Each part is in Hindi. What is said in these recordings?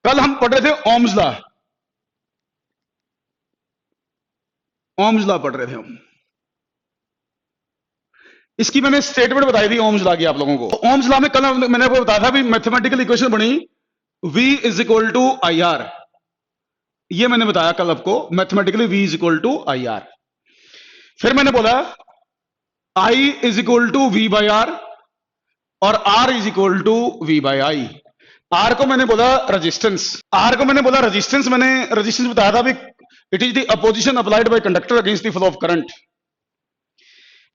कल हम पढ़ रहे थे ओम्स लॉ, ओम्स लॉ पढ़ रहे थे हम। इसकी मैंने स्टेटमेंट बताई थी ओम्स लॉ की आप लोगों को। ओम्स लॉ में कल मैंने आपको बताया था भी मैथमेटिकल इक्वेशन बनी V is equal to I R, ये मैंने बताया कल आपको, mathematically V is equal to I R. फिर मैंने बोला I is equal to V by R और R is equal to V by I. R को मैंने बोला रेजिस्टेंस, R को मैंने बोला रेजिस्टेंस, मैंने रेजिस्टेंस बताया था भी it is the opposition applied by conductor against the flow of current.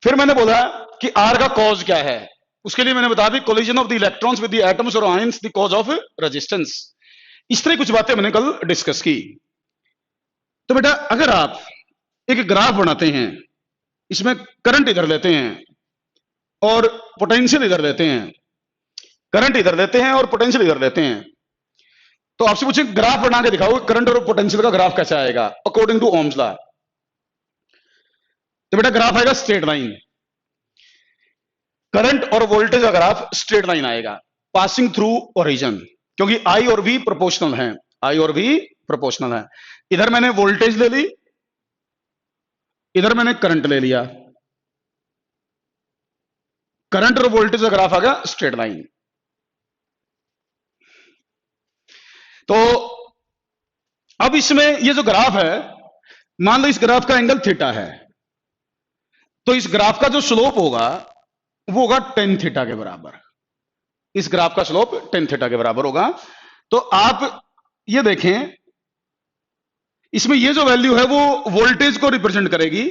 फिर मैंने बोला कि R का कॉज क्या है, उसके लिए मैंने बताया भी collision of the electrons with the atoms और ions the cause of resistance. इस तरह कुछ बातें मैंने कल डिस्कस की। तो बेटा अगर आप एक ग्राफ बनाते हैं, इसमें करंट इधर लेते हैं और पोटेंशियल इधर लेते हैं, करंट इधर लेते हैं और पोटेंशियल इधर लेते हैं, तो आपसे पूछे ग्राफ बना के दिखाओ करंट और पोटेंशियल का ग्राफ कैसा आएगा अकॉर्डिंग टू ओम्स लॉ। तो बेटा ग्राफ आएगा स्ट्रेट लाइन, करंट और वोल्टेज का ग्राफ स्ट्रेट लाइन आएगा पासिंग थ्रू ओरिजिन, क्योंकि I और V प्रोपोर्शनल हैं, I और V प्रोपोर्शनल है। इधर मैंने वोल्टेज ले ली, इधर मैंने करंट ले लिया, करंट और वोल्टेज का ग्राफ आ गया स्ट्रेट लाइन। तो अब इसमें ये जो ग्राफ है, मान लो इस ग्राफ का एंगल थीटा है, तो इस ग्राफ का जो स्लोप होगा वो होगा टेन थीटा के बराबर। इस ग्राफ का स्लोप टेन थीटा के बराबर होगा। तो आप ये देखें, इसमें ये जो वैल्यू है वो वोल्टेज को रिप्रेजेंट करेगी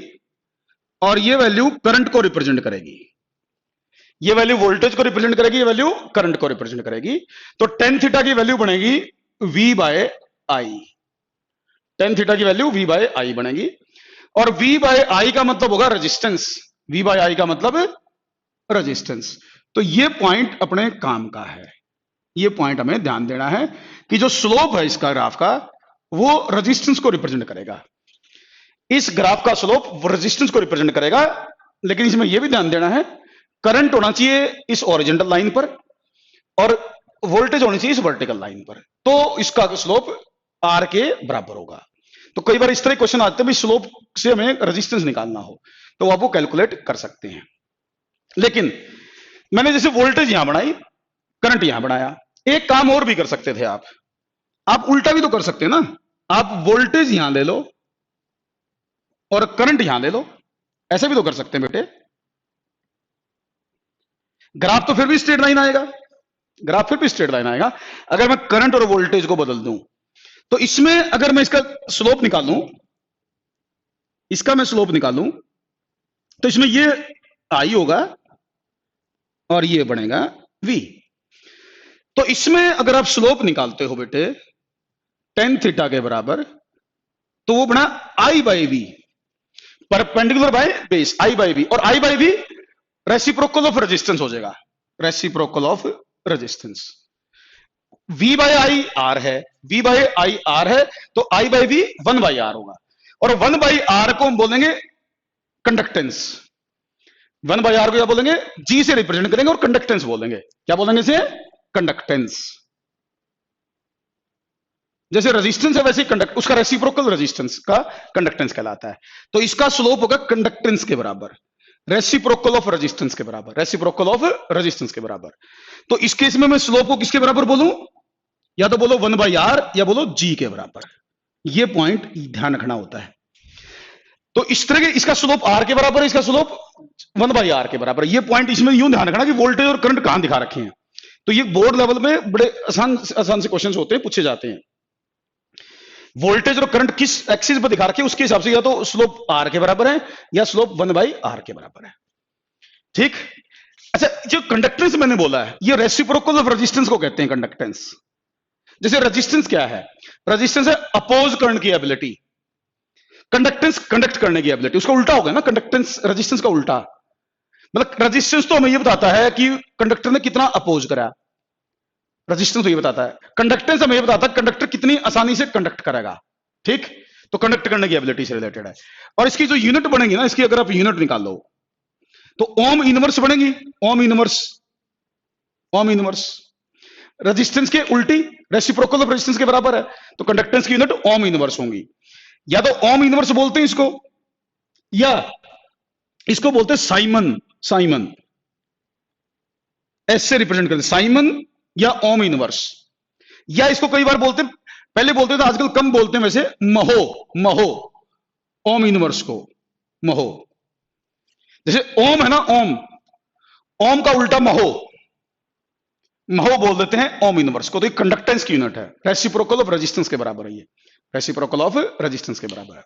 और ये वैल्यू करंट को रिप्रेजेंट करेगी। ये वैल्यू वोल्टेज को रिप्रेजेंट करेगी, ये वैल्यू करंट को रिप्रेजेंट करेगी। तो टेन थीटा की वैल्यू बनेगी V बाय आई, टेन थीटा की वैल्यू V बाय आई बनेगी। और V बाय आई का मतलब होगा रेजिस्टेंस, V बाय आई का मतलब रेजिस्टेंस। तो ये पॉइंट अपने काम का है, ये पॉइंट हमें ध्यान देना है कि जो स्लोप है इसका ग्राफ का वो रेजिस्टेंस को रिप्रेजेंट करेगा। इस ग्राफ का स्लोप रेजिस्टेंस को रिप्रेजेंट करेगा, लेकिन इसमें यह भी ध्यान देना है करंट होना चाहिए इस ओरिजेंटल लाइन पर और वोल्टेज होनी चाहिए इस वर्टिकल लाइन पर, तो इसका स्लोप R के बराबर होगा। तो कई बार इस तरह क्वेश्चन आते हैं भी स्लोप से हमें रेजिस्टेंस निकालना हो तो आप वो कैलकुलेट कर सकते हैं। लेकिन मैंने जैसे वोल्टेज यहां बनाई, करंट यहां बनाया, एक काम और भी कर सकते थे आप उल्टा भी तो कर सकते हैं ना। आप वोल्टेज यहां ले लो और करंट यहां ले लो, ऐसे भी तो कर सकते हैं बेटे। ग्राफ तो फिर भी स्ट्रेट लाइन आएगा, ग्राफ फिर भी स्ट्रेट लाइन आएगा। अगर मैं करंट और वोल्टेज को बदल दूं तो इसमें अगर मैं इसका स्लोप निकालूं, इसका मैं स्लोप निकालूं तो इसमें ये I होगा और ये बनेगा V। तो इसमें अगर आप स्लोप निकालते हो बेटे टेन थीटा के बराबर, तो वो बना I by V, perpendicular by base, I by V, और I by V reciprocal of resistance हो जाएगा, reciprocal of resistance. V by I R है, V बाई आई आर है, तो I by V one by R होगा, और वन बाई आर को हम बोलेंगे कंडक्टेंस। वन बाई आर को क्या बोलेंगे, G से रिप्रेजेंट करेंगे और कंडक्टेंस बोलेंगे। क्या बोलेंगे इसे, कंडक्टेंस। जैसे रेजिस्टेंस है वैसे कंडक्ट, उसका रेसिप्रोकल रेजिस्टेंस का कंडक्टेंस कहलाता है। तो इसका स्लोप होगा कंडक्टेंस के बराबर, रेसिप्रोकल ऑफ रेजिस्टेंस के बराबर, रेसिप्रोकल ऑफ रेजिस्टेंस के बराबर। तो इस केस में मैं स्लोप को किसके बराबर बोलूं, या तो बोलो वन बाई आर या बोलो G के बराबर। ये पॉइंट ध्यान रखना होता है। तो इस तरह के इसका स्लोप R के बराबर है, इसका स्लोप वन बाई आर के बराबर। ये पॉइंट इसमें यूं ध्यान रखना कि वोल्टेज और करंट कहां दिखा रखे हैं। तो ये बोर्ड लेवल में बड़े आसान से क्वेश्चन होते हैं, पूछे जाते हैं। वोल्टेज और करंट किस एक्सिस पर दिखा रखे उसके हिसाब से या तो स्लोप R के बराबर है या स्लोप वन बाई आर के बराबर है। ठीक। अच्छा, जो कंडक्टेंस मैंने बोला है ये रेसिप्रोकल ऑफ रेजिस्टेंस को कहते हैं कंडक्टेंस। जैसे रेजिस्टेंस क्या है, रेजिस्टेंस है अपोज करने की एबिलिटी, कंडक्टेंस कंडक्ट करने की एबिलिटी, उसका उल्टा होगा ना कंडक्टेंस, रेजिस्टेंस का उल्टा। मतलब रेजिस्टेंस तो हमें ये बताता है कि कंडक्टर ने कितना अपोज करा, रेजिस्टेंस तो ये बताता है। कंडक्टेंस हमें ये बताता है कंडक्टर कितनी आसानी से कंडक्ट करेगा। ठीक। तो कंडक्ट करने की एबिलिटी से रिलेटेड है। और इसकी जो यूनिट बनेगी ना, इसकी अगर आप यूनिट निकाल लो तो ओम इनवर्स बनेगी, ohm inverse, ohm inverse. Resistance के उल्टी, रेसिप्रोकल ऑफ रेजिस्टेंस के बराबर है, तो कंडक्टेंस की यूनिट ओम इनवर्स होंगी। या तो ओम इनवर्स बोलते हैं इसको, या इसको बोलते हैं साइमन, साइमन ऐसे रिप्रेजेंट करते, साइमन या ओम इनवर्स, या इसको कई बार बोलते हैं, पहले बोलते थे आजकल कम बोलते हैं वैसे, महो, महो ओम इनवर्स को, महो। जैसे ओम है ना, ओम, ओम का उल्टा महो, महो बोल देते हैं ओम इनवर्स को। तो ये कंडक्टेंस की यूनिट है, रेसिप्रोकल ऑफ रेजिस्टेंस के बराबर है, ये रेसिप्रोकल ऑफ रेजिस्टेंस के बराबर है।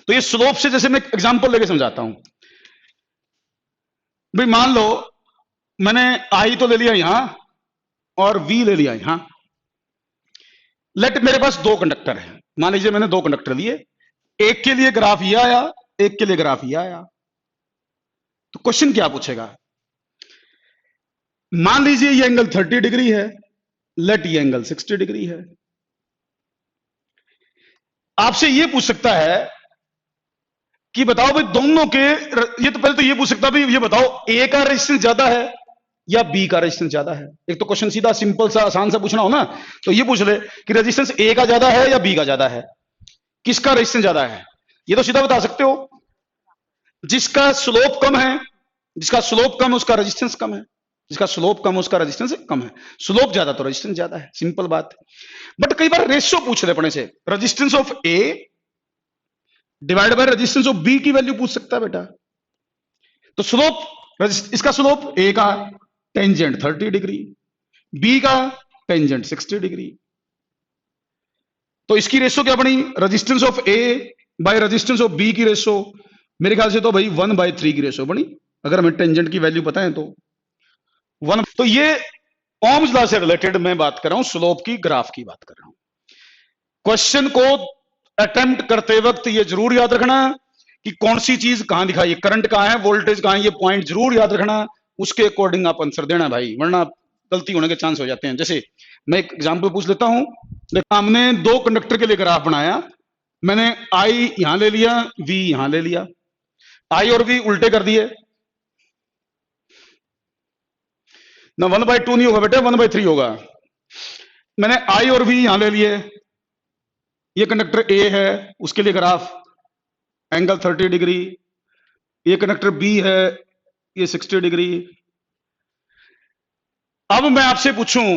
तो ये स्लोप से, जैसे मैं एग्जांपल लेके समझाता हूं भाई, मान लो मैंने आई तो ले लिया यहां और वी ले लिया यहां। लेट मेरे पास दो कंडक्टर है, मान लीजिए मैंने दो कंडक्टर लिए, एक के लिए ग्राफ ये आया, एक के लिए ग्राफ ये आया। तो क्वेश्चन क्या पूछेगा, मान लीजिए ये एंगल 30 डिग्री है, लेट ये एंगल 60 डिग्री है। आपसे ये पूछ सकता है कि बताओ भाई दोनों के, ये तो पहले तो ये पूछ सकता है भाई ये बताओ ए का रेजिस्टेंस ज्यादा है या बी का रेजिस्टेंस ज्यादा है। एक तो क्वेश्चन सीधा सिंपल सा आसान सा पूछना हो ना, तो ये पूछ ले कि रेजिस्टेंस ए का ज्यादा है या बी का ज्यादा है, किसका रेजिस्टेंस ज्यादा है। ये तो सीधा बता सकते हो, जिसका स्लोप कम है, जिसका स्लोप कम है उसका रेजिस्टेंस कम है, जिसका स्लोप कम है उसका रेजिस्टेंस कम है, स्लोप ज्यादा तो रेजिस्टेंस ज्यादा है, सिंपल बात। बट कई बार रेशियो पूछ ले अपने से, resistance of A divide by resistance of B की वैल्यू पूछ सकता है बेटा। तो स्लोप, इसका स्लोप ए का टेंजेंट 30 डिग्री, बी का टेंजेंट 60 डिग्री, तो इसकी रेशियो क्या बनी, resistance of A by resistance of B की रेशियो, मेरे ख्याल से तो भाई 1/3 की रेशियो बनी, अगर हमें टेंजेंट की वैल्यू पता है तो 1। तो ये ओम्स लॉ से रिलेटेड मैं बात कर रहा हूं, स्लोप की, ग्राफ की बात कर रहा हूं। क्वेश्चन को अटेम्प्ट करते वक्त ये जरूर याद रखना कि कौन सी चीज कहां दिखाई है, करंट कहां है, वोल्टेज कहां है, ये पॉइंट जरूर याद रखना, उसके अकॉर्डिंग आप आंसर देना भाई, वरना गलती होने के चांस हो जाते हैं। जैसे मैं एक एग्जांपल पूछ लेता हूं, हमने दो कंडक्टर के लिए ग्राफ बनाया, मैंने आई यहां ले लिया, वी यहां ले लिया, आई और वी उल्टे कर दिए ना, 1/2 नहीं होगा बेटे, 1/3 होगा। मैंने आई और वी यहां ले लिए, ये कंडक्टर ए है, उसके लिए ग्राफ एंगल 30 डिग्री, ये कंडक्टर बी है, ये 60 डिग्री। अब मैं आपसे पूछूं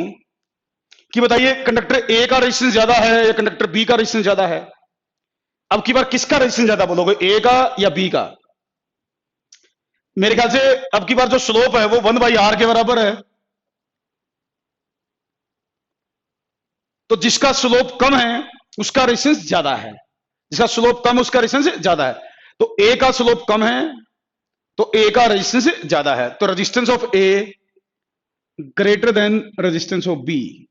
कि बताइए कंडक्टर ए का रेजिस्टेंस ज्यादा है या कंडक्टर बी का रेजिस्टेंस ज्यादा है। अब की बार किसका रेजिस्टेंस ज्यादा बोलोगे, ए का या बी का। मेरे ख्याल से अब की बार जो स्लोप है वो 1/r के बराबर है, तो जिसका स्लोप कम है उसका रेजिस्टेंस ज्यादा है, जिसका स्लोप कम है उसका रेजिस्टेंस ज्यादा है। तो ए का स्लोप कम है तो ए का रेजिस्टेंस ज्यादा है, तो resistance of A greater than resistance of B,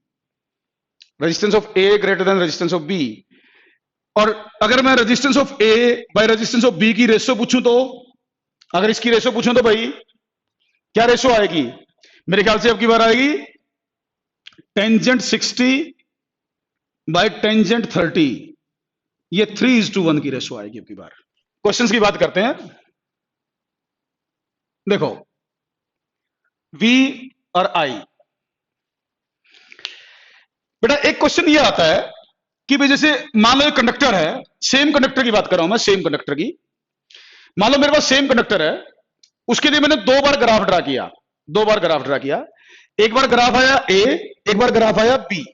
resistance of A greater than resistance of B. और अगर मैं resistance of A by resistance of B की रेशियो पूछूं, तो अगर इसकी रेशियो पूछूं तो भाई क्या रेशियो आएगी, मेरे ख्याल से अब की बार आएगी टेंजेंट 60 बाय टेंजेंट 30, ये 3:1 की रेशियो आएगी अब की बार। क्वेश्चंस की बात करते हैं, देखो V और I, बेटा एक क्वेश्चन ये आता है कि भाई जैसे मान लो एक कंडक्टर है, सेम कंडक्टर की बात कर रहा हूं मैं, सेम कंडक्टर की, मान लो मेरे पास सेम कंडक्टर है, उसके लिए मैंने दो बार ग्राफ ड्रा किया, दो बार ग्राफ ड्रा किया, एक बार ग्राफ आया ए, एक बार ग्राफ आया बी,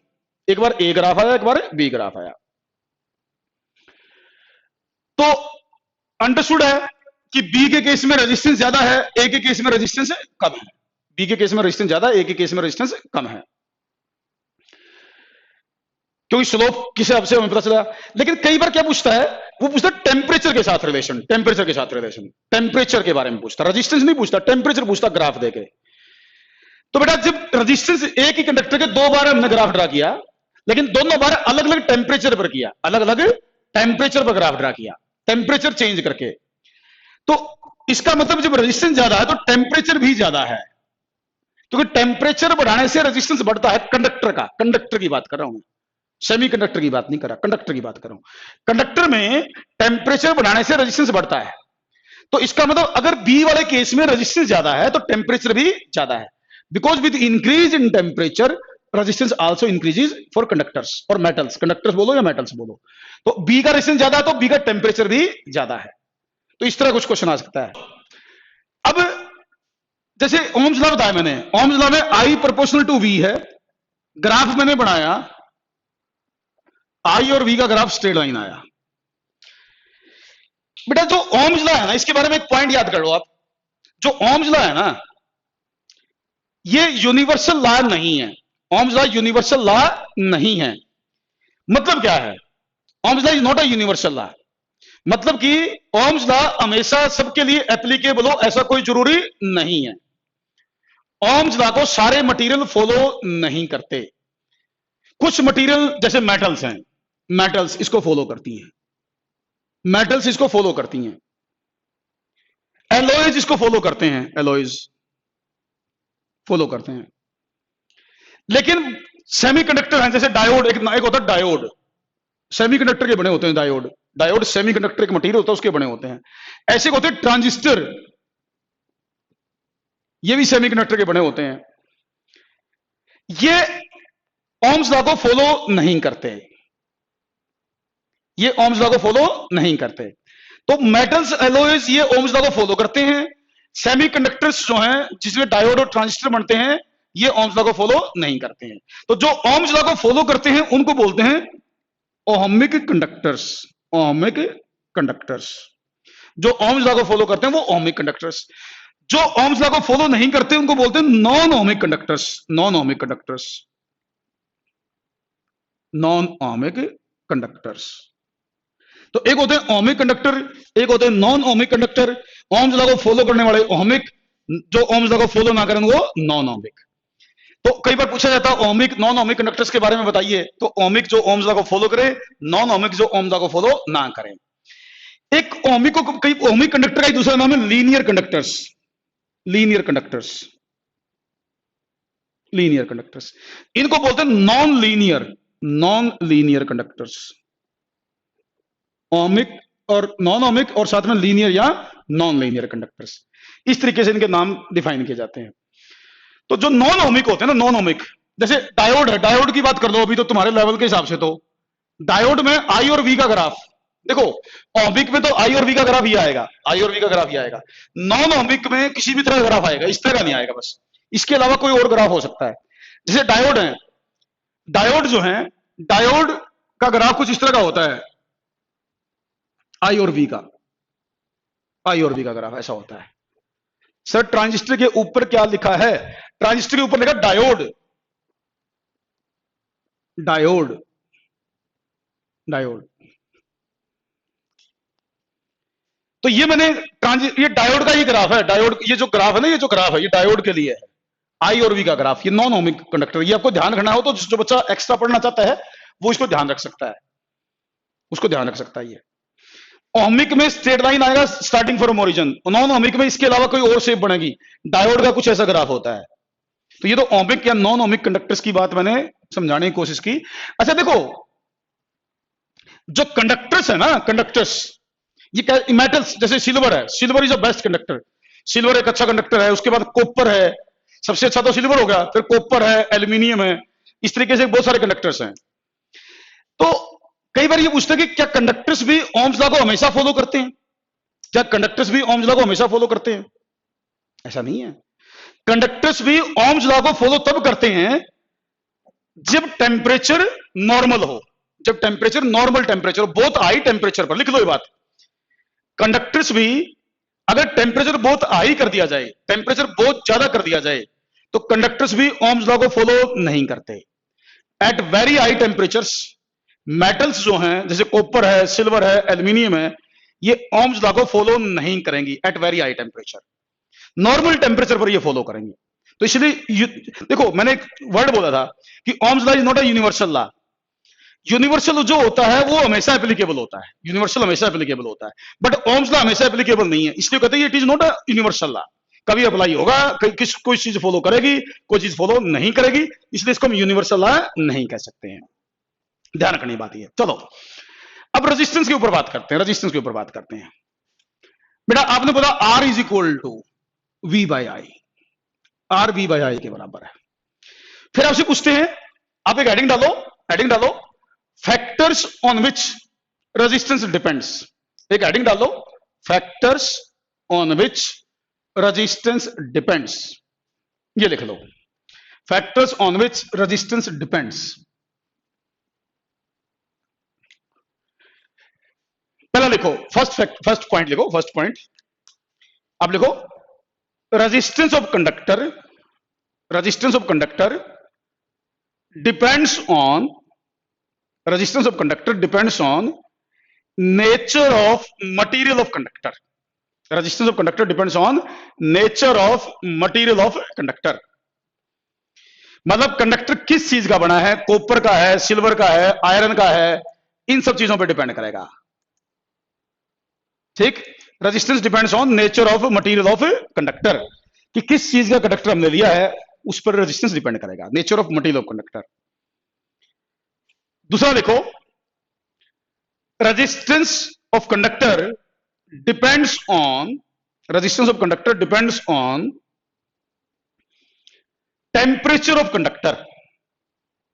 एक बार ए ग्राफ आया, एक बार बी ग्राफ आया। तो अंडरस्टूड है कि बी के केस में रेजिस्टेंस ज्यादा है, ए के केस में रेजिस्टेंस कम है, बी के केस में रेजिस्टेंस ज्यादा है, ए के केस में रेजिस्टेंस कम है, क्योंकि स्लोप किस हिसाब से हमें पता चला। लेकिन कई बार क्या पूछता है, वो पूछता है टेम्परेचर के साथ रिलेशन, टेम्परेचर के साथ रिलेशन, टेम्परेचर के बारे में पूछता, रेजिस्टेंस नहीं पूछता, टेम्परेचर पूछता ग्राफ देके। तो बेटा जब रेजिस्टेंस एक ही कंडक्टर के दो बार हमने ग्राफ ड्रा किया, लेकिन दोनों बार अलग अलग टेम्परेचर पर किया, अलग अलग टेम्परेचर पर ग्राफ ड्रा किया, टेम्परेचर चेंज करके, तो इसका मतलब जब रेजिस्टेंस ज्यादा है तो टेम्परेचर भी ज्यादा है, क्योंकि टेम्परेचर बढ़ाने से रेजिस्टेंस बढ़ता है कंडक्टर का, कंडक्टर की बात कर रहा हूं, सेमी कंडक्टर की बात नहीं कर रहा, कंडक्टर की बात कर रहा हूं। कंडक्टर में टेम्परेचर बढ़ाने से रेजिस्टेंस बढ़ता है, तो इसका मतलब अगर बी वाले केस में रेजिस्टेंस ज्यादा है तो टेम्परेचर भी ज्यादा है। Because with increase in temperature resistance also increases for conductors और मेटल्स, कंडक्टर्स बोलो या मेटल्स बोलो। तो बी का रेजिस्टेंस ज्यादा है तो बी का टेम्परेचर भी ज्यादा है। तो इस तरह कुछ क्वेश्चन आ सकता है। अब जैसे ओम्स लॉ बताया मैंने, ओम्स लॉ में आई प्रोपोर्शनल टू वी है, ग्राफ मैंने बनाया, आई और वी का ग्राफ स्ट्रेट लाइन आया। बेटा जो ओम्स लॉ है ना, इसके बारे में एक पॉइंट याद कर लो आप, जो ओम्स लॉ है ना, ये यूनिवर्सल लॉ नहीं है। ओम्स लॉ यूनिवर्सल लॉ नहीं है। मतलब क्या है? Ohm's law is not a universal law. मतलब कि ओम्स लॉ हमेशा सबके लिए एप्लीकेबल हो ऐसा कोई जरूरी नहीं है। ओम्स लॉ को सारे मटेरियल फॉलो नहीं करते। कुछ मटेरियल जैसे मेटल्स हैं, मेटल्स इसको फॉलो करती हैं, मेटल्स इसको फॉलो करती हैं, एलॉयज इसको फॉलो करते हैं, एलॉयज फॉलो करते हैं। लेकिन सेमीकंडक्टर हैं जैसे डायोड, एक होता है डायोड, सेमीकंडक्टर के बने होते हैं डायोड, डायोड सेमीकंडक्टर एक मटेरियल होता है उसके बने होते हैं। ऐसे होते हैं ट्रांजिस्टर, ये भी सेमीकंडक्टर के बने होते हैं। ये ओम्स लॉ को फॉलो नहीं करते, ये ओम्स लॉ को फॉलो नहीं करते। तो मेटल्स एलॉयज ये ओम्स लॉ को फॉलो करते हैं। सेमीकंडक्टर्स जो हैं जिसमें डायोड और ट्रांजिस्टर बनते हैं ये ओम्स लॉ को फॉलो नहीं करते हैं। तो जो ओम्स लॉ को फॉलो करते हैं उनको बोलते हैं ओहमिक कंडक्टर्स, ओहमिक कंडक्टर्स। जो ओम्स लॉ को फॉलो करते हैं वो ओहमिक कंडक्टर्स। जो ओम्स लॉ को फॉलो नहीं करते उनको बोलते हैं non ohmic conductors, non ohmic conductors, non ohmic conductors. तो एक होते हैं ओहमिक कंडक्टर, एक होते हैं non ohmic conductor. Ohm's law को फॉलो करने वाले ओहमिक, जो ओम्स लॉ को फॉलो ना करें वो नॉन ओहमिक। तो कई बार पूछा जाता है ओहमिक नॉन ओहमिक कंडक्टर्स के बारे में बताइए, तो ओहमिक जो ओम्स लॉ को फॉलो करे, नॉन ओहमिक जो ओम्स लॉ को फॉलो ना करें। एक ओहमिक को, कई ओहमिक कंडक्टर का दूसरा नाम है linear conductors, linear conductors, linear conductors. इनको बोलते हैं non linear, non linear conductors. Ohmic और नॉन ओमिक और साथ में लीनियर या नॉन लीनियर कंडक्टर्स, इस तरीके से इनके नाम डिफाइन किए जाते हैं। तो जो नॉन ओमिक होते हैं ना, नॉन ओमिक, जैसे डायोड है, डायोड की बात कर लो अभी तो तुम्हारे लेवल के हिसाब से, तो डायोड में आई और वी का ग्राफ देखो, ओमिक में तो आई और वी का ग्राफ ही आएगा, आई और वी का ग्राफ ही आएगा। नॉन ओमिक में किसी भी तरह का ग्राफ आएगा, इस तरह का नहीं आएगा, बस इसके अलावा कोई और ग्राफ हो सकता है। जैसे डायोड है, डायोड जो है, डायोड का ग्राफ कुछ इस तरह का होता है, आई और वी का, आई और वी का ग्राफ ऐसा होता है। सर ट्रांजिस्टर के ऊपर क्या लिखा है? ट्रांजिस्टर के ऊपर लिखा डायोड, डायोड, डायोड। तो ये मैंने ये डायोड का ये ग्राफ है, डायोड, ये जो ग्राफ है ना, ये जो ग्राफ है ये डायोड के लिए है, आई और वी का ग्राफ। ये नॉन ओमिक कंडक्टर, ये आपको ध्यान रखना हो तो जो बच्चा एक्स्ट्रा पढ़ना चाहता है वो इसको ध्यान रख सकता है, उसको ध्यान रख सकता है। ये ओमिक में स्ट्रेट लाइन आएगा starting from origin, non ohmic में इसके अलावा कोई और शेप बनेगी। डायोड का कुछ ऐसा ग्राफ होता है। तो ये तो ओमिक या नॉन ओमिक कंडक्टर्स की बात मैंने समझाने की कोशिश की। अच्छा देखो, जो कंडक्टर्स है ना, कंडक्टर्स, ये मेटल्स, जैसे सिल्वर है, silver is a best conductor, silver एक अच्छा कंडक्टर है। उसके बाद कॉपर है, सबसे अच्छा तो सिल्वर हो गया, फिर कॉपर है, एल्यूमिनियम है, इस तरीके से बहुत सारे कंडक्टर्स हैं। तो कई बार ये पूछते हैं कि क्या कंडक्टर्स भी ओम्स लॉ को हमेशा फॉलो करते हैं? क्या कंडक्टर्स भी ओम्स लॉ को हमेशा फॉलो करते हैं? ऐसा नहीं है। कंडक्टर्स भी ओम्स लॉ को फॉलो तब करते हैं जब टेम्परेचर नॉर्मल हो, जब टेम्परेचर नॉर्मल टेम्परेचर, बहुत हाई टेम्परेचर पर, लिख लो ये बात। कंडक्टर्स भी अगर टेम्परेचर बहुत हाई कर दिया जाए, टेम्परेचर बहुत ज्यादा कर दिया जाए, तो कंडक्टर्स भी ओम्स लॉ को फॉलो नहीं करते। At very high temperatures metals जो हैं जैसे कॉपर है, सिल्वर है, एल्यूमिनियम है, ये ओम्स लॉ को फॉलो नहीं करेंगी at very high temperature. Normal temperature पर ये फॉलो करेंगे। तो इसलिए देखो मैंने एक वर्ड बोला था कि Ohm's law is not a universal law. Universal जो होता है वो हमेशा एप्लीकेबल होता है, यूनिवर्सल हमेशा एप्लीकेबल होता है, बट ओम्स लॉ हमेशा एप्लीकेबल नहीं है। इसलिए कहते हैं it is not a universal law. कभी अप्लाई होगा, कोई चीज फॉलो करेगी, कोई चीज फॉलो नहीं करेगी, इसलिए इसको हम यूनिवर्सल लॉ नहीं कह सकते हैं। ध्यान रखने बात है। चलो अब रेजिस्टेंस के ऊपर बात करते हैं, रेजिस्टेंस के ऊपर बात करते हैं। बेटा आपने बोला R is equal to V by I, R B by I के बराबर है। फिर आपसे पूछते हैं, आप एक हेडिंग डालो, factors on which resistance depends. एक हेडिंग डालो, factors on which resistance depends, ये लिख लो, factors on which resistance depends. पहला लिखो, फर्स्ट पॉइंट लिखो, फर्स्ट पॉइंट आप लिखो, resistance of conductor depends on, resistance of conductor depends on nature of material of conductor. Resistance of conductor depends on nature of material of conductor. मतलब कंडक्टर किस चीज का बना है, कॉपर का है, सिल्वर का है, आयरन का है, इन सब चीजों पर डिपेंड करेगा। ठीक, resistance depends on nature of material of conductor, कि किस चीज का कंडक्टर हमने लिया है उस पर रेजिस्टेंस डिपेंड करेगा, nature of material of conductor. दूसरा देखो, resistance of conductor depends on, resistance of conductor depends on temperature of conductor.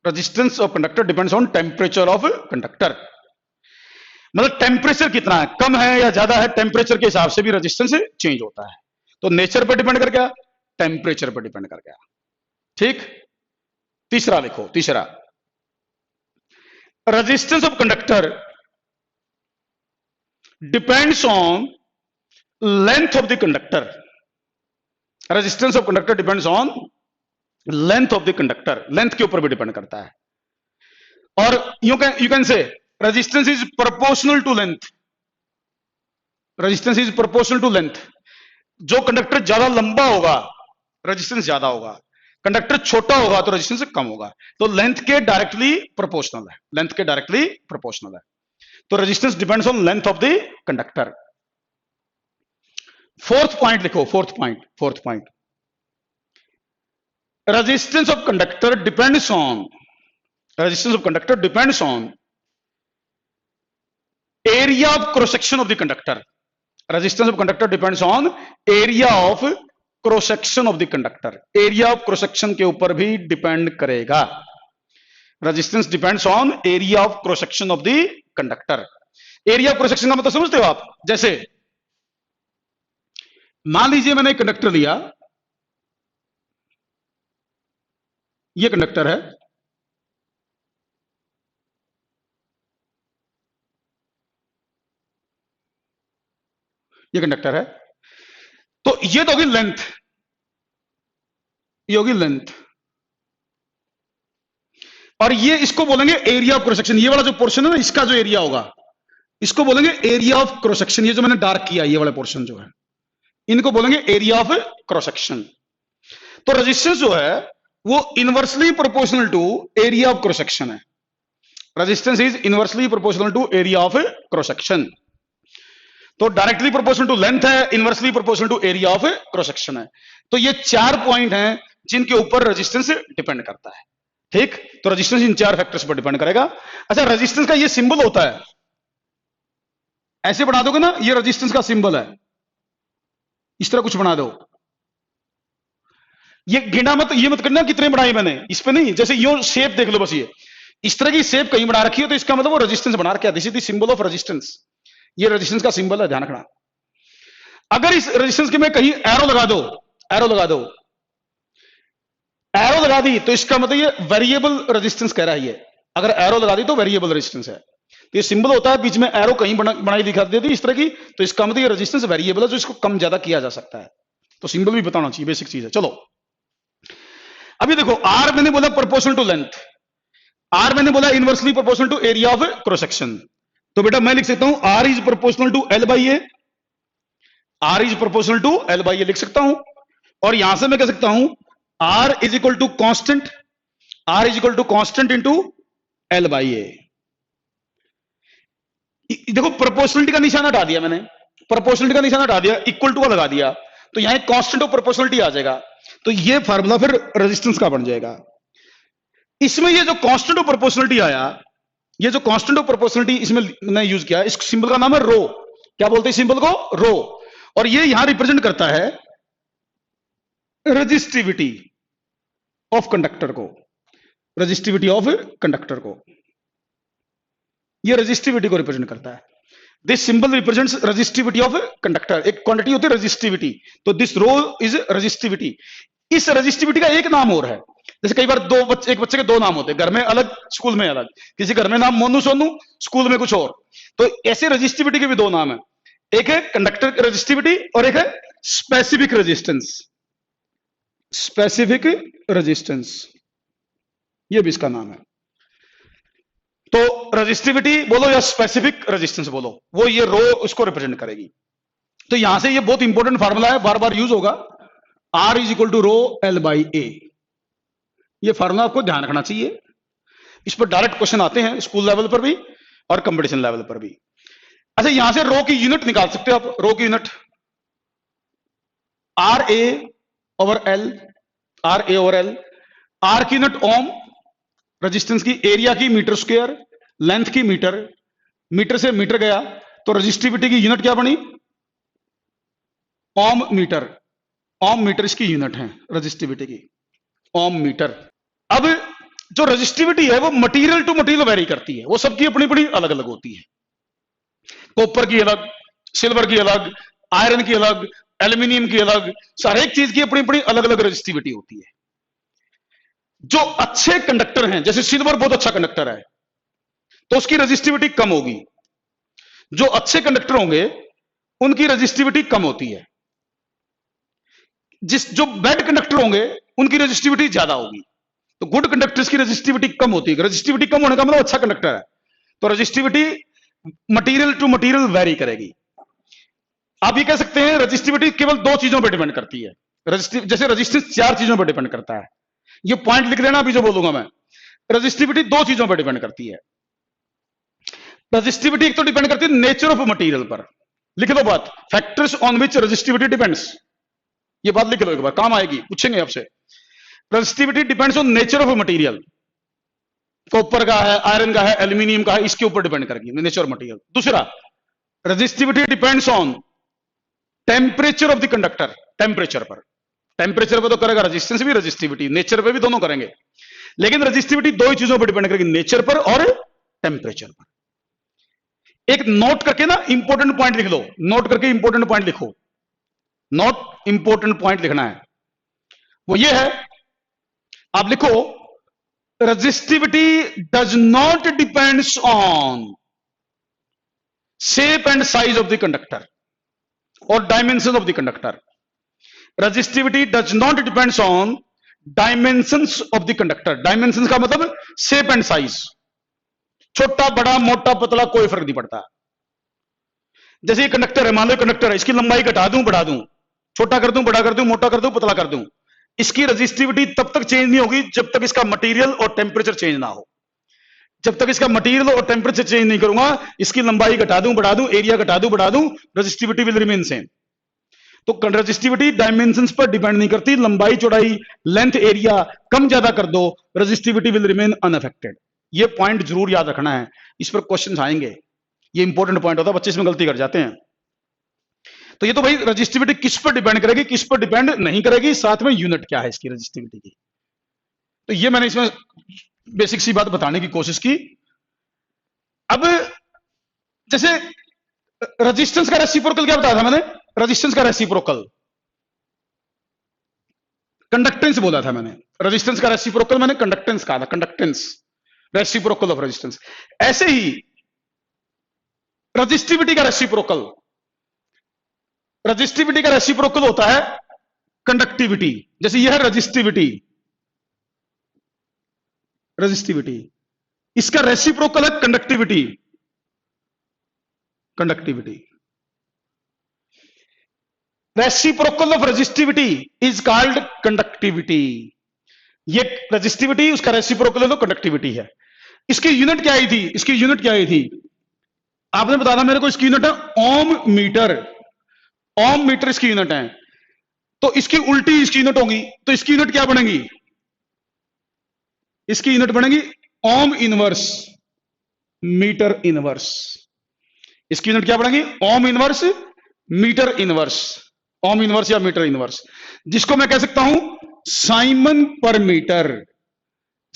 Resistance of conductor depends on temperature of conductor. मतलब टेम्परेचर कितना है, कम है या ज्यादा है, टेम्परेचर के हिसाब से भी रेजिस्टेंस चेंज होता है। तो नेचर पर डिपेंड कर गया, टेम्परेचर पर डिपेंड कर गया। ठीक, तीसरा लिखो, तीसरा, resistance of conductor depends on length of the conductor. Resistance of conductor depends on length of the conductor, length के ऊपर भी डिपेंड करता है। और you can say resistance is proportional to length, resistance is proportional to length. जो कंडक्टर ज्यादा लंबा होगा रेजिस्टेंस ज्यादा होगा, कंडक्टर छोटा होगा तो रेजिस्टेंस कम होगा। तो लेंथ के डायरेक्टली प्रोपोर्शनल है, लेंथ के डायरेक्टली प्रोपोर्शनल है। तो resistance depends on length of the conductor. Fourth point लिखो, fourth point, resistance of conductor depends on, resistance of conductor depends on area of cross section of the conductor. Resistance of conductor depends on area of cross section of the conductor. Area of cross section के ऊपर भी डिपेंड करेगा। Resistance depends on area of cross section of the conductor. Area of cross section का मतलब समझते हो आप? जैसे मान लीजिए मैंने एक कंडक्टर लिया, ये कंडक्टर है, ये कंडक्टर है, तो ये तो होगी लेंथ, ये होगी लेंथ, और ये इसको बोलेंगे एरिया ऑफ क्रॉस सेक्शन। ये वाला जो पोर्शन है ना, इसका जो एरिया होगा इसको बोलेंगे एरिया ऑफ क्रॉस सेक्शन। ये जो मैंने डार्क किया, ये वाला पोर्शन जो है, इनको बोलेंगे एरिया ऑफ क्रॉस सेक्शन। तो रेजिस्टेंस जो है वो inversely proportional to area of cross section है। Resistance is inversely proportional to area of cross section. तो डायरेक्टली प्रोपोर्शनल टू लेंथ है, inversely proportional to area of cross section है। तो ये चार पॉइंट हैं जिनके ऊपर रेजिस्टेंस डिपेंड करता है। ठीक, तो रेजिस्टेंस इन चार फैक्टर्स पर डिपेंड करेगा। अच्छा, रेजिस्टेंस का ये सिंबल होता है, ऐसे बना दोगे ना, ये रेजिस्टेंस का सिंबल है, इस तरह कुछ बना दो। ये गिना मत, ये मत करना कितने बनाए मैंने, इस पे नहीं, जैसे यो शेप देख लो बस, ये इस तरह की शेप कहीं बना रखी हो तो इसका मतलब वो रेजिस्टेंस बना रखा है। This is the symbol of resistance. ये रेजिस्टेंस का सिंबल है, ध्यान रखना। अगर इस रेजिस्टेंस के में कहीं एरो लगा दो, एरो लगा दो, एरो लगा दी तो इसका मतलब ये वेरिएबल रेजिस्टेंस कह रहा है। ये अगर एरो लगा दी तो वेरिएबल रेजिस्टेंस है। तो ये सिंबल होता है, बीच में एरो कहीं बनाई दिखा देती इस तरह की, तो इसका मतलब ये रेजिस्टेंस वेरिएबल है, जो इसको कम ज्यादा किया जा सकता है। तो सिंबल भी बताना चाहिए, बेसिक चीज है। चलो अभी देखो, आर मैंने बोला प्रोपोर्शनल टू लेंथ, आर मैंने बोला inversely proportional to area of cross section. तो बेटा मैं लिख सकता हूं R is proportional to L by A, R is proportional to L by A लिख सकता हूं। और यहां से मैं कह सकता हूं R is equal to constant, R is equal to constant into L by A. देखो प्रोपोर्शनलिटी का निशान हटा दिया मैंने, प्रोपोर्शनलिटी का निशान हटा दिया, इक्वल टू का लगा दिया, तो यहां कांस्टेंट ऑफ प्रोपोर्शनलिटी आ जाएगा। तो ये फार्मूला फिर रेजिस्टेंस का बन जाएगा। इसमें ये जो कांस्टेंट ऑफ प्रोपोर्शनलिटी आया, ये जो कांस्टेंट ऑफ प्रोपोर्शनलिटी इसमें मैंने यूज किया, इस सिंबल का नाम है रो। क्या बोलते हैं सिंबल को? रो। और ये यहां रिप्रेजेंट करता है रजिस्टिविटी ऑफ कंडक्टर को, रजिस्टिविटी ऑफ कंडक्टर को, यह रजिस्टिविटी को रिप्रेजेंट करता है। This symbol represents resistivity of conductor. एक क्वांटिटी होती है रजिस्टिविटी, तो दिस रो इज रजिस्टिविटी। इस रजिस्टिविटी का एक नाम और है, जैसे कई बार एक बच्चे के दो नाम होते हैं, घर में अलग स्कूल में अलग, किसी घर में नाम मोनू सोनू, स्कूल में कुछ और। तो ऐसे रजिस्टिविटी के भी दो नाम है, एक है कंडक्टर रजिस्टिविटी और एक है स्पेसिफिक रेजिस्टेंस। स्पेसिफिक रेजिस्टेंस, ये भी इसका नाम है। तो रजिस्टिविटी बोलो या स्पेसिफिक रेजिस्टेंस बोलो, वो ये रो उसको रिप्रेजेंट करेगी। तो यहां से ये बहुत इंपॉर्टेंट फार्मूला है, बार बार यूज होगा, R is equal to rho L by A. ये फार्मूला आपको ध्यान रखना चाहिए, इस पर डायरेक्ट क्वेश्चन आते हैं स्कूल लेवल पर भी और कंपटीशन लेवल पर भी। अच्छा, यहां से रो की यूनिट निकाल सकते हो आप, रो की unit R A over L, R A over L. R की यूनिट ओम, रेजिस्टेंस की, एरिया की मीटर स्क्वायर, लेंथ की मीटर, मीटर से मीटर गया तो रजिस्टिविटी की यूनिट क्या बनी, ओम मीटर। ओम मीटर इसकी यूनिट है रजिस्टिविटी की, ओम मीटर। अब जो रजिस्टिविटी है वो मटेरियल टू मटेरियल वेरी करती है, वो सबकी अपनी अपनी अलग अलग होती है। कॉपर की अलग, सिल्वर की अलग, आयरन की अलग, एल्यूमिनियम की अलग, हर एक चीज की अपनी अपनी अलग अलग रजिस्टिविटी होती है। जो अच्छे कंडक्टर हैं, जैसे सिल्वर बहुत अच्छा कंडक्टर है तो उसकी रजिस्टिविटी कम होगी, जो अच्छे कंडक्टर होंगे उनकी रजिस्टिविटी कम होती है। जो बैड कंडक्टर होंगे उनकी रजिस्टिविटी ज्यादा होगी। तो गुड कंडक्टर्स की रजिस्टिविटी कम होती है। रजिस्टिविटी कम होने का मतलब अच्छा कंडक्टर है, तो resistivity material to material vary करेगी। आप ये कह सकते हैं रजिस्टिविटी केवल दो चीजों पर डिपेंड करती है, जैसे रजिस्टेंस चार चीजों पर डिपेंड करता है। ये पॉइंट लिख देना अभी जो बोलूंगा मैं। रजिस्टिविटी दो चीजों पर डिपेंड करती है। रजिस्टिविटी एक तो डिपेंड करती है नेचर ऑफ मटेरियल पर, लिख लो बात, factors on which resistivity depends, ये बात लिख लो एक बार, काम आएगी, पूछेंगे आपसे। Resistivity depends on nature of material, copper का है, आयरन का है, एल्यूमिनियम का है, इसके ऊपर डिपेंड करेगी नेचर ऑफ मटेरियल। दूसरा, resistivity depends on temperature of the conductor, temperature पर, टेम्परेचर पर तो करेगा रेजिस्टेंस भी, रजिस्टिविटी नेचर पे भी, दोनों करेंगे। लेकिन रजिस्टिविटी दो ही चीजों पर डिपेंड करेगी, नेचर पर और टेम्परेचर पर। एक नोट करके ना इंपॉर्टेंट पॉइंट लिख लो, नोट करके इंपॉर्टेंट पॉइंट लिखो, नोट इंपॉर्टेंट पॉइंट लिखना है, वो ये है, आप लिखो resistivity does not depends on shape and size of the conductor और dimension of the conductor. Resistivity does not depends on dimensions of the conductor. Dimensions का मतलब शेप एंड साइज, छोटा बड़ा मोटा पतला कोई फर्क नहीं पड़ता। जैसे ये कंडक्टर है, मान लो कंडक्टर है, इसकी लंबाई घटा दूं बढ़ा दूं, छोटा कर दूं बड़ा कर दूं, मोटा कर दूं पतला कर दूं, इसकी रजिस्टिविटी तब तक चेंज नहीं होगी जब तक इसका मटेरियल और टेम्परेचर चेंज ना हो। जब तक इसका मटेरियल और टेम्परेचर चेंज नहीं करूंगा, इसकी लंबाई घटा दूं बढ़ा दूं, एरिया घटा दूं बढ़ा दूं, रजिस्टिविटी विल रिमेन सेम। तो रजिस्टिविटी डायमेंशंस पर डिपेंड नहीं करती, लंबाई चौड़ाई लेंथ एरिया कम ज्यादा कर दो, रजिस्टिविटी विल रिमेन अनअफेक्टेड। ये पॉइंट जरूर याद रखना है, इस पर क्वेश्चंस आएंगे, ये इंपॉर्टेंट पॉइंट होता है, बच्चे इसमें गलती कर जाते हैं। तो ये तो भाई रजिस्टिविटी किस पर डिपेंड करेगी, किस पर डिपेंड नहीं करेगी, साथ में यूनिट क्या है इसकी रजिस्टिविटी की। तो ये मैंने इसमें बेसिक सी बात बताने की कोशिश की। अब जैसे रेजिस्टेंस का रेसिप्रोकल क्या बताया था मैंने, रेजिस्टेंस का रेसिप्रोकल कंडक्टेंस बोला था मैंने, रेजिस्टेंस का रेसिप्रोकल मैंने कंडक्टेंस कहा था, कंडक्टेंस रेसिप्रोकल ऑफ रेजिस्टेंस। ऐसे ही रजिस्टिविटी का रेसिप्रोकल, रजिस्टिविटी का रेसिप्रोकल होता है कंडक्टिविटी। जैसे यह है रजिस्टिविटी, रजिस्टिविटी, इसका रेसिप्रोकल है conductivity, conductivity. Reciprocal of resistivity is called conductivity. ये रेजिस्टिविटी उसका रेसिप्रोकल है तो कंडक्टिविटी है। इसकी यूनिट क्या आई थी, इसकी यूनिट क्या आई थी आपने बताना मेरे को, इसकी यूनिट है ओम मीटर, ओम मीटर इसकी यूनिट है। तो इसकी उल्टी इसकी यूनिट होगी, तो इसकी यूनिट क्या बनेगी, इसकी यूनिट बनेगी ओम इनवर्स मीटर इनवर्स। इसकी यूनिट क्या बनेगी, ohm inverse metre inverse. Ohm inverse या मीटर इनवर्स, जिसको मैं कह सकता हूं साइमन पर मीटर।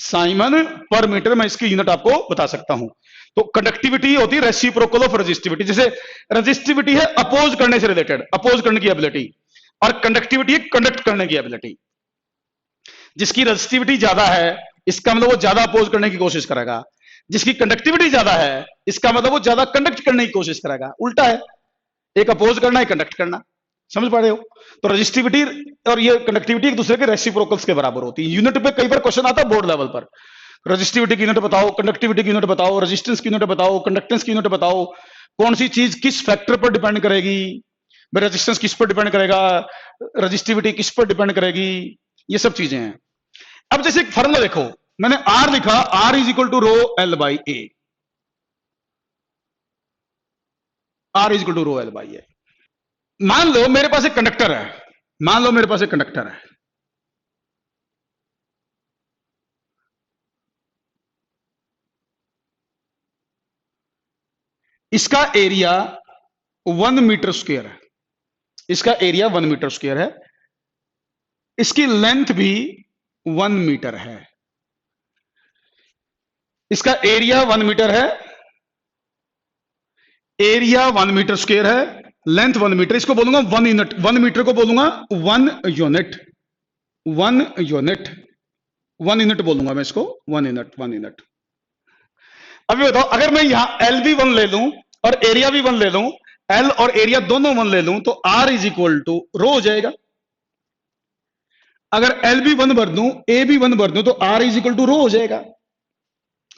साइमन पर मीटर, मैं इसकी यूनिट आपको बता सकता हूं। तो कंडक्टिविटी होती है रेसिप्रोकल ऑफ रेजिस्टिविटी। जैसे रेजिस्टिविटी है अपोज करने से रिलेटेड, अपोज करने की एबिलिटी, और कंडक्टिविटी है कंडक्ट करने की एबिलिटी। जिसकी रेजिस्टिविटी ज्यादा है इसका मतलब वो ज्यादा अपोज करने की कोशिश करेगा, जिसकी कंडक्टिविटी ज्यादा है इसका मतलब वो ज्यादा कंडक्ट करने की कोशिश करेगा। उल्टा है, एक अपोज करना, एक कंडक्ट करना। समझ पा रहे हो? तो रेजिस्टिविटी और ये कंडक्टिविटी एक दूसरे के रेसिप्रोकल्स के बराबर होती है। यूनिट पे कई बार क्वेश्चन आता है बोर्ड लेवल पर, रेजिस्टिविटी की यूनिट बताओ, कंडक्टिविटी की यूनिट बताओ, रेजिस्टेंस की यूनिट बताओ, कंडक्टेंस की यूनिट बताओ, कौन सी चीज किस फैक्टर पर डिपेंड करेगी, रेजिस्टेंस किस पर डिपेंड करेगा, रेजिस्टिविटी किस पर डिपेंड करेगी, ये सब चीजें हैं। अब जैसे एक फॉर्मूला देखो, मैंने आर लिखा, R is equal to rho L by A, R is equal to rho L by A. मान लो मेरे पास एक कंडक्टर है, मान लो मेरे पास एक कंडक्टर है, इसका एरिया 1 मीटर स्क्वायर है, इसका एरिया 1 मीटर स्क्वायर है, इसकी लेंथ भी 1 मीटर है, इसका एरिया 1 मीटर है, एरिया 1 मीटर स्क्वायर है, लेंथ 1 मीटर, इसको बोलूंगा 1 यूनिट, 1 मीटर को बोलूंगा 1 यूनिट, 1 यूनिट, 1 यूनिट बोलूंगा मैं इसको, 1 यूनिट, 1 यूनिट। अभी बताओ, अगर मैं यहां एल भी 1 ले लूं और एरिया भी 1 ले लूं, एल और एरिया दोनों 1 ले लूं, तो आर इज इक्वल टू रो हो जाएगा। अगर एल भी 1 भर दूं, ए भी 1 भर दूं, तो आर इज इक्वल टू रो हो जाएगा,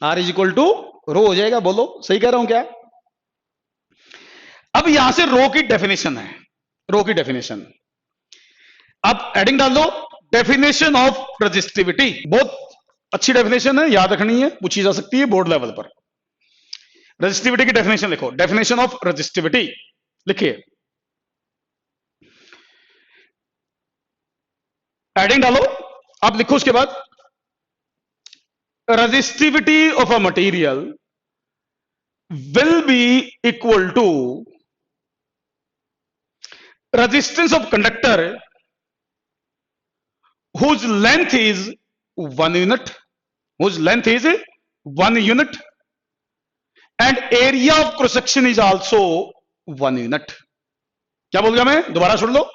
आर इज इक्वल टू रो हो जाएगा। बोलो सही कह रहा हूं क्या? अब यहां से रो की डेफिनेशन है, रो की डेफिनेशन, अब एडिंग डाल दो, डेफिनेशन ऑफ रेजिस्टिविटी, बहुत अच्छी डेफिनेशन है, याद रखनी है, पूछी जा सकती है बोर्ड लेवल पर। रेजिस्टिविटी की डेफिनेशन लिखो, डेफिनेशन ऑफ रेजिस्टिविटी लिखिए, एडिंग डालो, अब लिखो उसके बाद, resistivity of a material will be equal to resistance of conductor whose length is 1 unit, whose length is 1 unit, and area of cross section is also 1 unit. क्या बोल गया मैं? दोबारा सुन लो,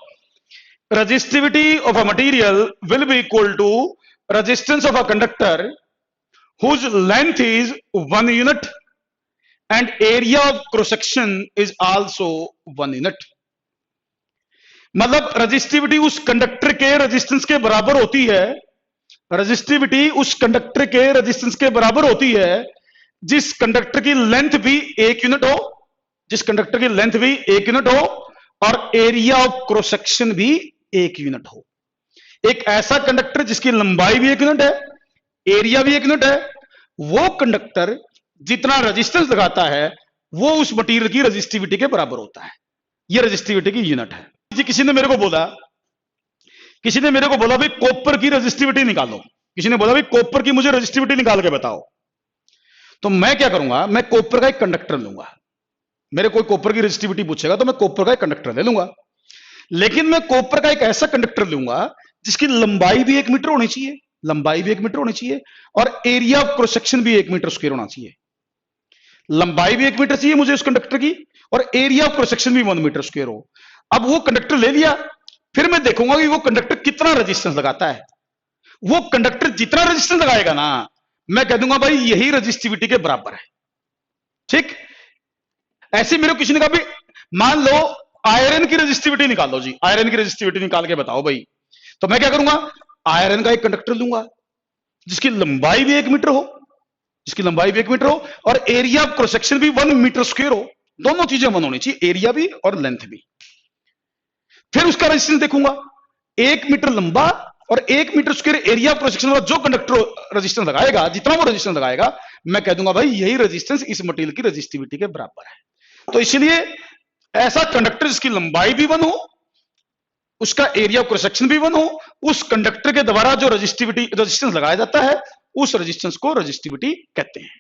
resistivity of a material will be equal to resistance of a conductor whose length is 1 unit and area of cross section is also 1 unit. मतलब रेजिस्टिविटी उस कंडक्टर के रेजिस्टेंस के बराबर होती है, रेजिस्टिविटी उस कंडक्टर के रेजिस्टेंस के बराबर होती है जिस कंडक्टर की लेंथ भी 1 यूनिट हो, जिस कंडक्टर की लेंथ भी 1 यूनिट हो और एरिया ऑफ क्रॉस सेक्शन भी 1 यूनिट हो। एक ऐसा कंडक्टर जिसकी लंबाई भी 1 यूनिट है, एरिया भी 1 यूनिट है, वो कंडक्टर जितना रेजिस्टेंस लगाता है वो उस मटेरियल की रेजिस्टिविटी के बराबर होता है। ये रेजिस्टिविटी की यूनिट है। किसी ने मेरे को बोला, किसी ने मेरे को बोला भाई कॉपर की रेजिस्टिविटी निकालो, किसी ने बोला भाई कॉपर की मुझे रेजिस्टिविटी निकाल के बताओ, तो मैं क्या करूंगा, मैं कॉपर का एक कंडक्टर लूंगा, मेरे कोई कॉपर की रेजिस्टिविटी पूछेगा तो मैं कॉपर का एक कंडक्टर ले लूंगा, लेकिन मैं कॉपर का एक ऐसा कंडक्टर लूंगा जिसकी लंबाई भी 1 मीटर होनी चाहिए, लंबाई भी 1 मीटर होनी चाहिए और एरिया ऑफ क्रॉस सेक्शन भी 1 मीटर स्क्वायर होना चाहिए। लंबाई भी 1 मीटर चाहिए मुझे उस कंडक्टर की और एरिया ऑफ क्रॉस सेक्शन भी 1 मीटर स्क्वायर हो। अब वो कंडक्टर ले लिया, फिर मैं देखूंगा कि वो कंडक्टर कितना रेजिस्टेंस लगाता है। वो कंडक्टर जितना रेजिस्टेंस लगाएगा ना, मैं कह दूंगा भाई यही रेजिस्टिविटी के बराबर है। ठीक, ऐसे मेरे किसी ने कहा भाई मान लो आयरन की रेजिस्टिविटी निकालो जी, आयरन की रेजिस्टिविटी निकाल के बताओ भाई, तो मैं क्या करूंगा, आयरन का एक कंडक्टर लूंगा जिसकी लंबाई भी 1 मीटर हो, जिसकी लंबाई भी 1 मीटर हो और एरिया ऑफ क्रॉस सेक्शन भी 1 मीटर स्क्वायर हो, दोनों चीजें 1 होनी चाहिए, एरिया भी और लेंथ भी। फिर उसका रेजिस्टेंस देखूंगा, 1 मीटर लंबा और 1 metre square area of cross section वाला जो कंडक्टर रेजिस्टेंस लगाएगा, जितना वो रेजिस्टेंस लगाएगा, मैं कह दूंगा भाई यही रेजिस्टेंस इस मटेरियल की रेजिस्टिविटी के बराबर है। तो इसलिए ऐसा कंडक्टर जिसकी लंबाई भी 1 हो, उसका एरिया ऑफ क्रॉस सेक्शन भी 1 हो, उस कंडक्टर के द्वारा जो रेजिस्टेंस लगाया जाता है उस रेजिस्टेंस को रेजिस्टिविटी कहते हैं।